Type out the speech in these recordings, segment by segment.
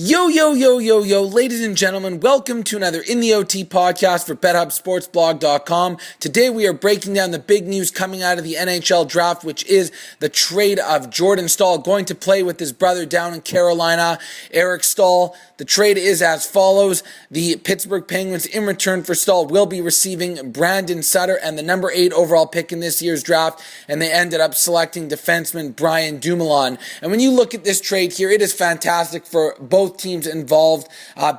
Yo, ladies and gentlemen, welcome to another In the OT podcast for BetHubb Sports Blog.com. Today we are breaking down the big news coming out of the NHL draft, which is the trade of Jordan Staal going to play with his brother down in Carolina, Eric Staal. The trade is as follows. The Pittsburgh Penguins, in return for Staal, will be receiving Brandon Sutter and the number 8 overall pick in this year's draft, and they ended up selecting defenseman Brian Dumoulin. And when you look at this trade here, it is fantastic for both teams involved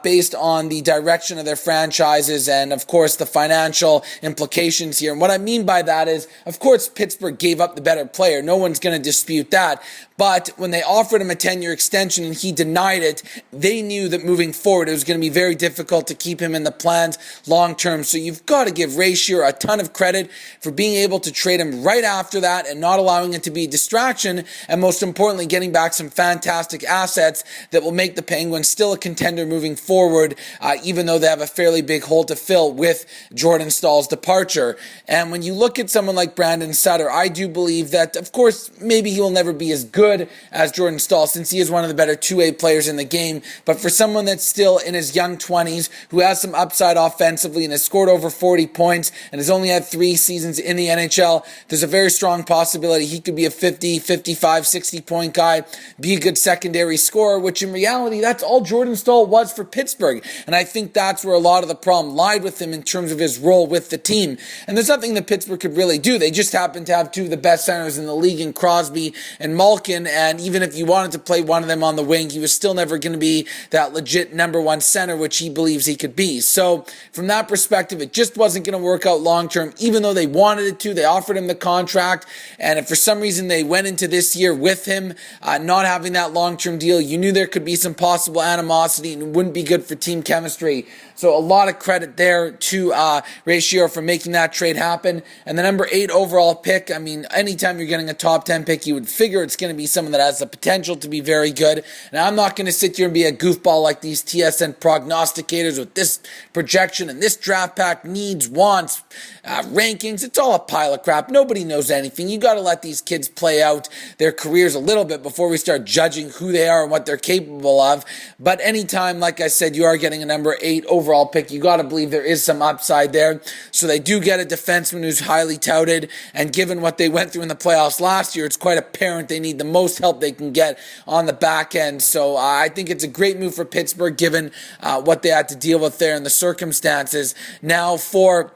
based on the direction of their franchises and, of course, the financial implications here. And what I mean by that is, of course, Pittsburgh gave up the better player. No one's going to dispute that. But when they offered him a 10-year extension and he denied it, they knew that moving forward it was going to be very difficult to keep him in the plans long term. So you've got to give Ray Shearer a ton of credit for being able to trade him right after that and not allowing it to be a distraction, and most importantly, getting back some fantastic assets that will make the Penguins still a contender moving forward, even though they have a fairly big hole to fill with Jordan Staal's departure. And when you look at someone like Brandon Sutter, I do believe that, of course, maybe he will never be as good as Jordan Staal, since he is one of the better two-way players in the game. But for someone that's still in his young 20s, who has some upside offensively and has scored over 40 points and has only had 3 seasons in the NHL, there's a very strong possibility he could be a 50, 55, 60-point guy, be a good secondary scorer, which in reality, that's all Jordan Staal was for Pittsburgh. And I think that's where a lot of the problem lied with him in terms of his role with the team. And there's nothing that Pittsburgh could really do. They just happen to have 2 of the best centers in the league in Crosby and Malkin. And even if you wanted to play one of them on the wing, he was still never going to be that legit number 1 center, which he believes he could be. So from that perspective, it just wasn't going to work out long term, even though they wanted it to. They offered him the contract. And if for some reason they went into this year with him not having that long-term deal, you knew there could be some possible animosity and it wouldn't be good for team chemistry. So a lot of credit there to Ray Shearer for making that trade happen. And the number 8 overall pick, I mean, anytime you're getting a top 10 pick, you would figure it's going to be someone that has the potential to be very good. And I'm not going to sit here and be a goofball like these TSN prognosticators with this projection and this draft pack needs, wants, rankings. It's all a pile of crap. Nobody knows anything. You got to let these kids play out their careers a little bit before we start judging who they are and what they're capable of. But anytime, like I said, you are getting a number 8 overall pick, you got to believe there is some upside there. So they do get a defenseman who's highly touted, and given what they went through in the playoffs last year, it's quite apparent they need the most help they can get on the back end. So I think it's a great move for Pittsburgh given what they had to deal with there in the circumstances. Now for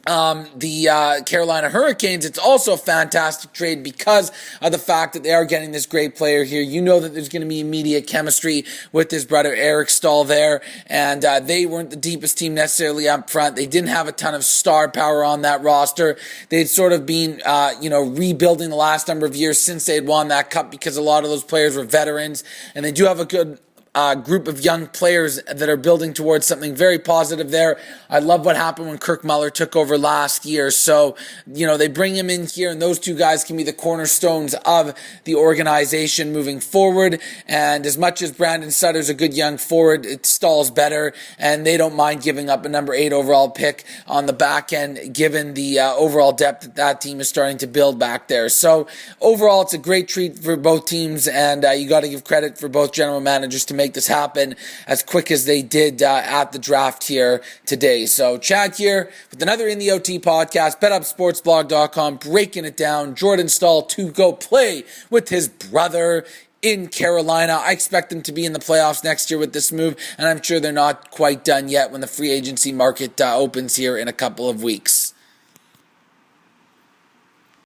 the Carolina Hurricanes, it's also a fantastic trade because of the fact that they are getting this great player here. You know that there's going to be immediate chemistry with his brother Eric Staal there, and they weren't the deepest team necessarily up front. They didn't have a ton of star power on that roster. They'd sort of been, rebuilding the last number of years since they'd won that cup because a lot of those players were veterans, and they do have a good group of young players that are building towards something very positive there. I love what happened when Kirk Muller took over last year. So, they bring him in here, and those 2 guys can be the cornerstones of the organization moving forward. And as much as Brandon Sutter's a good young forward, it Staal's better, and they don't mind giving up a number 8 overall pick on the back end, given the overall depth that team is starting to build back there. So overall, it's a great treat for both teams, and you got to give credit for both general managers to make this happen as quick as they did at the draft here today. So Chad here with another In the OT podcast, BetHubbSportsBlog.com, breaking it down. Jordan Staal to go play with his brother in Carolina. I expect them to be in the playoffs next year with this move, and I'm sure they're not quite done yet when the free agency market opens here in a couple of weeks.